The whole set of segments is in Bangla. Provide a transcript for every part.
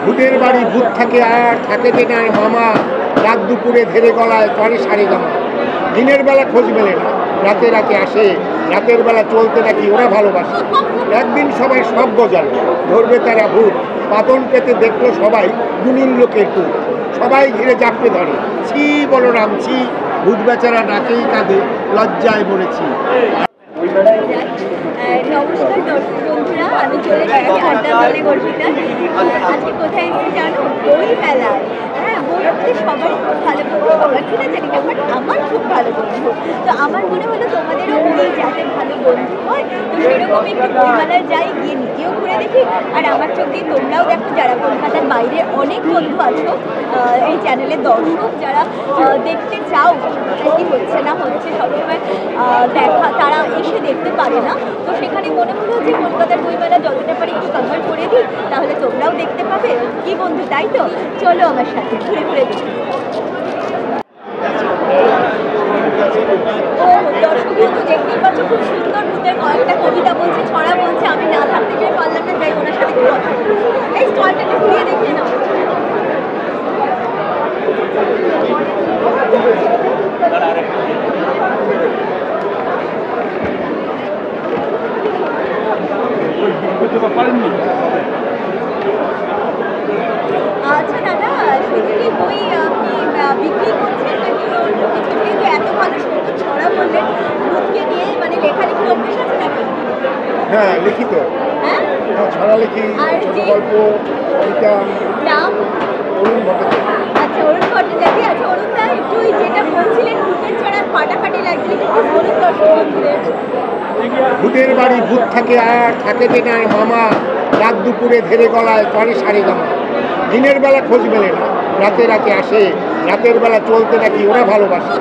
ভূতের বাড়ি ভূত থাকে আর থাকে যে না মামা, রাত দুপুরে ধেরে গলায় করে সারে জামা। দিনের বেলা খোঁজ মেলে না, রাতে রাতে আসে, রাতের বেলা চলতে নাকি ওরা ভালোবাসে। একদিন সবাই সব গজালো, ধরবে তারা ভূত, পাতন পেতে দেখলো সবাই দুনির লোকের টুক। সবাই ঘিরে চাপতে ধরে, ছি বলরাম ছি, ভূত বেচারা ডাকেই কাঁদে, লজ্জায় মরেছি। নমস্কার দর্শক বন্ধুরা, আমি চলে এসেছি ঘন্টা দলে গর্বিতা। আজকে কোথায় এসেছি জানো? বই মেলায়। হ্যাঁ, বই হচ্ছে সবার খুব ভালো বন্ধু, সবার কিনা জানি না, বাট আমার খুব ভালো বন্ধু। তো আমার মনে হলো তোমাদেরও বই যাতে ভালো বন্ধু হয়, তো সেরকম একটু বই মেলায় যাই, গিয়ে নিজেও ঘুরে দেখি। আর আমার চোখ দিয়ে তোমরাও দেখো, যারা কলকাতার বাইরে অনেক বন্ধু আছো, এই চ্যানেলের দর্শক যারা দেখতে চাও কি হচ্ছে না হচ্ছে সবসময় দেখা, তারা এসে দেখতে পারে না। তো সেখানে মনে হলো যে কলকাতার বইমেলা যতটা পারি একটু কভার করে দিই, তাহলে তোমরাও দেখতে পাবে। কি বন্ধু, তাই তো? চলো আমার সাথে ঘুরে ঘুরে দেখি। ও দর্শক বন্ধু, দেখতেই পাচ্ছ খুব সুন্দর ভূতের কয়েকটা কবিতা বলছে, ছড়া বলছে। আমি না থাকতে গিয়ে পারলাম না, যাই ওনার সাথে কথা বলবো। এই স্টলটাকে ঘুরিয়ে দেখে নাও। আচ্ছা দাদা, শুধু কি বই আপনি বিক্রি করছেন নাকি অন্য কিছু? যেহেতু এত ভালো সুন্দর ছড়া বললেন ভূতকে নিয়ে, মানে লেখালেখি অভ্যেস আছে নাকি? হ্যাঁ, লিখিত। হ্যাঁ, ছড়া লিখি, গল্প, কবিতা। নাম? অরুণ ভট্টাচার্য। আচ্ছা, অরুণ ভট্টাচার্য। আচ্ছা অরুণ দা, একটু যেটা বলছিলেন ভূতের ছড়া ফাটাফাটি লাগছিল, একটু বলুন দর্শক বন্ধুদের। ভূতের বাড়ি ভূত থাকে আর থাকে যে না মামা, রাত দুপুরে ধেরে গলায় করে সারে জামা। দিনের বেলা খোঁজ মেলে না, রাতে রাতে আসে, রাতের বেলা চলতে নাকি ওরা ভালোবাসে।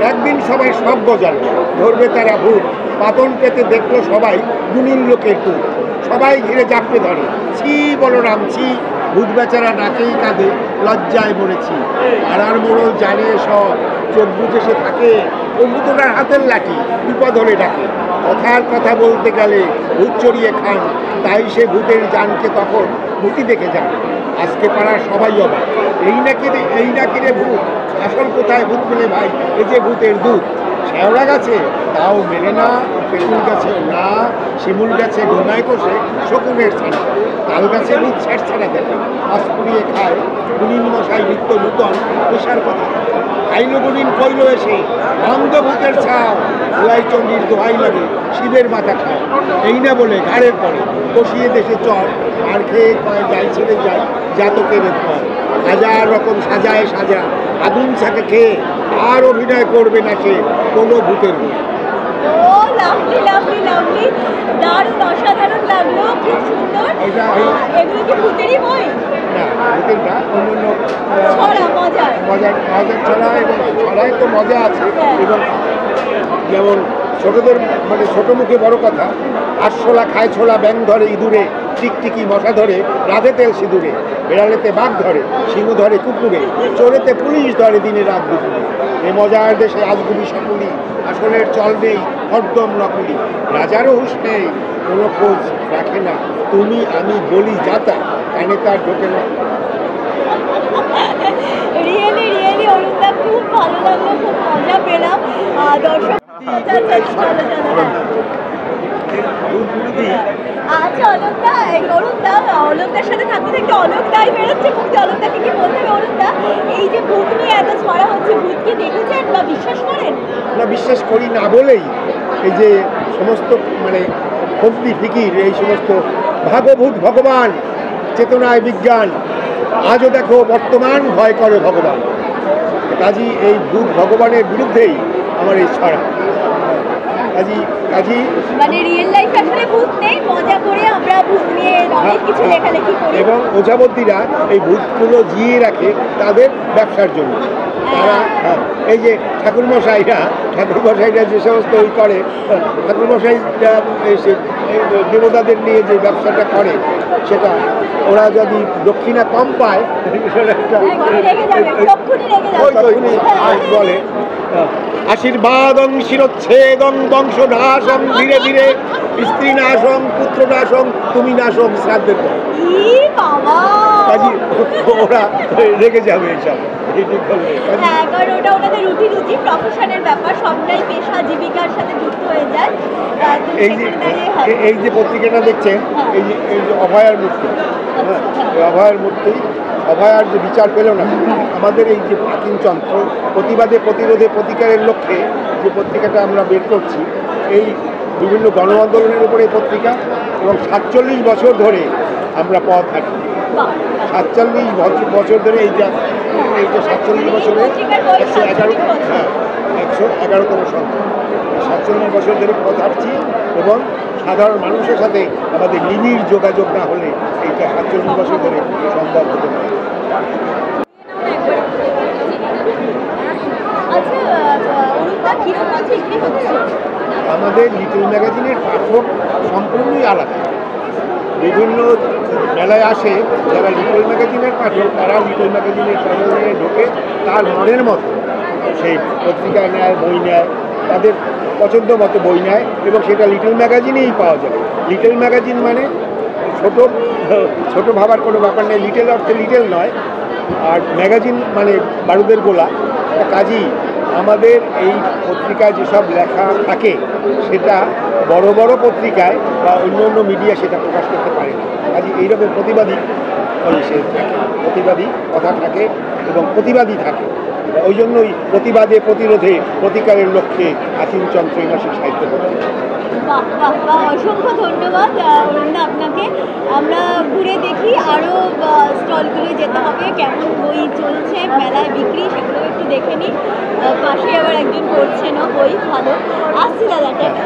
একদিন সবাই সব গজালো, ধরবে তারা ভূত, পাতন পেতে দেখলো সবাই দুনির লোকের টুক। সবাই ঘিরে চাপতে ধরে, ছি বলরাম ছি, ভূত বেচারা ডাকেই কাঁদে, লজ্জায় মরেছি। আর মোড়ল জানে সব, চোখ বুঝে সে থাকে, ও ভূতটার হাতের লাঠি বিপদ হলে ডাকে। কথার কথা বলতে গেলে ভূত চড়িয়ে খান, তাই সে ভূতের জানকে তখন ভূতি দেখে যান। আজকে পাড়ার সবাই অবাক, এই নাকি রে ভূত, আসল কোথায় ভূত মেলে ভাই, এ যে ভূতের দুধ। শেওড়া গাছে তাও মেলে না, পেটুল গাছে না, শিমুল গাছে ঘুমায় কষে শকুনের ছানা। তাল গাছে ভূত ছ্যাট ছাড়া দেখে, মাছ পুড়িয়ে খায়, গুণিন মশাই নিত্য নূতন পেশার কথা। আইলো গুণিন কইল এসে, অন্ধ ভূতের ছাও, ধুলাই চণ্ডীর দোহাই লাগে, শিবের মাথা খায়। এই না বলে ঘাড়ের পরে কষিয়ে দেশে চর, আর খেয়ে কয় যাই ছেড়ে যাই জাতকের পর। হাজার রকম সাজায় সাজা, আগুন ছাকে খেয়ে আর অভিনয় করবে না সে কোনো ভূতের বই। ও লাভলি লাভলি লাভলি, দারুণ অসাধারণ লাগলো, খুব সুন্দর। এগুলো কি ভূতেরই বই? না, ভূতের না, অন্য ছড়া, মজার মজার ছড়া, এবং ছড়ায় তো মজা আছে। এবং যেমন ছোটদের, মানে ছোট মুখে বড় কথা, আরশোলা খায় ছোলা, ব্যাং ধরে ইঁদুরে, টিকটিকি মশা ধরে, রাধে তেল সিঁদুরে, বেড়ালেতে বাঘ ধরে, সিংহ ধরে কুকুরে, চোরেতে পুলিশ ধরে দিনে রাত দুপুরে। এ মজার দেশে আজগুবি সকলি, আসলের চল নেই, হরদম নকলি। রাজারও হুঁশ নেই, কোনো খোঁজ রাখে না, তুমি আমি বলি যাতা, কানে তার ঢোকে না। রিয়েলি রিয়েলি অরুণদা, খুব ভালো লাগলো, খুব মজা পেলাম। দর্শক আচ্ছা অলোকদা, অলোকদার সাথে থাকতে থাকতে অলোকদাই বেরোচ্ছে মুক্তি। অলোকদাকে কি বলতে হবে অরুণদা, এই যে ভূত নিয়ে এত ছড়া হচ্ছে, ভূতকে দেখেছেন বা বিশ্বাস করেন? না, বিশ্বাস করি না বলেই এই যে সমস্ত, মানে ফজলি ফিকির, এই সমস্ত ভাগভূত ভগবান, চেতনায় বিজ্ঞান, আজও দেখো বর্তমান ভয় করে ভগবান। কাজী এই ভূত ভগবানের বিরুদ্ধেই আমার এই ছড়া। কাজী মানে রিয়েল লাইফে আসলে ভূত নেই, মজা করে আমরা ভূত নিয়ে অনেক কিছু লেখালেখি করি। এবং ওঝাবদ্যীরা এই ভূতগুলো জিয়ে রাখে তাদের ব্যবসার জন্য। তারা এই যে ঠাকুরমশাইরা যে সমস্ত ওই করে, ঠাকুরমশাইরা দেবতাদের নিয়ে যে ব্যবসাটা করে, সেটা ওরা যদি দক্ষিণা কম পায় বলে আশীর্বাদং শিরচ্ছেদং বংশনাশং ধীরে ধীরে, স্ত্রী নাশং পুত্র নাশং তুমি নাশং শ্রাদ্ধের পর। ওরা রেগে যাবে এইসব এই ঠিক বললে। হ্যাঁ, কারণ ওটা ওনাদের রুটি প্রফেশনের ব্যাপার, সবটাই পেশা জীবিকার সাথে যুক্ত হয়ে যায়। তো এই যে সেখানে দাঁড়িয়ে হ্যাঁ। এই যে পত্রিকাটা দেখছেন, হ্যাঁ। এই যে অভয়ার মূর্তি, হ্যাঁ, এই অভয়ার মূর্তি, অভয়ার যে বিচার পেল না, আমাদের এই যে প্রাচীনতন্ত্র প্রতিবাদে প্রতিরোধে প্রতিকারের লক্ষ্যে যে পত্রিকাটা আমরা বের করছি, এই বিভিন্ন গণ আন্দোলনের উপরে এই পত্রিকা, এবং 47 বছর ধরে আমরা পথ হাঁটি। বাহ, 47 বছর ধরে এইটা 47 বছরে 111, হ্যাঁ 111তম সংখ্যা। 47 বছর ধরে পথ হাঁটছি এবং সাধারণ মানুষের সাথে আমাদের নিবিড় যোগাযোগ না হলে এইটা 47 বছর ধরে সম্ভব হতো না। আচ্ছা, অরুণদা কিরকম বিক্রি হচ্ছে? আমাদের লিটল ম্যাগাজিনের পাঠক সম্পূর্ণই আলাদা। বিভিন্ন মেলায় আসে যারা লিটল ম্যাগাজিনের পাঠক, তারা লিটল ম্যাগাজিনের চ্যানেলে ঢোকে তার মনের মতো সেই পত্রিকা নেয়, বই নেয়, তাদের পছন্দ মতো বই নেয় এবং সেটা লিটল ম্যাগাজিনেই পাওয়া যায়। লিটল ম্যাগাজিন মানে ছোট ভাবার কোনো ব্যাপার নেই, লিটল অর্থে লিটল নয়, আর ম্যাগাজিন মানে বারুদের গোলা। কাজেই আমাদের এই পত্রিকায় যেসব লেখা থাকে সেটা বড় বড় পত্রিকায় বা অন্য অন্য মিডিয়া সেটা প্রকাশ করতে পারে না। কাজে এইরকম প্রতিবাদী সে থাকে, প্রতিবাদী কথা থাকে এবং প্রতিবাদী থাকে। ওই জন্যই প্রতিবাদে প্রতিরোধে প্রতিকারের লক্ষ্যে আচিনচন্দ্র এই মাসিক সাহিত্য পত্রিকা। বাহ বাহ বাহ, অসংখ্য ধন্যবাদ অরুণদা আপনাকে। আমরা ঘুরে দেখি আরও স্টলগুলো যেতে হবে, কেমন বই চলছে মেলায় বিক্রি সেগুলো একটু দেখে নিই। পাশে আবার একজন করছেনও বই, ভালো। আসছি দাদা, টাটা।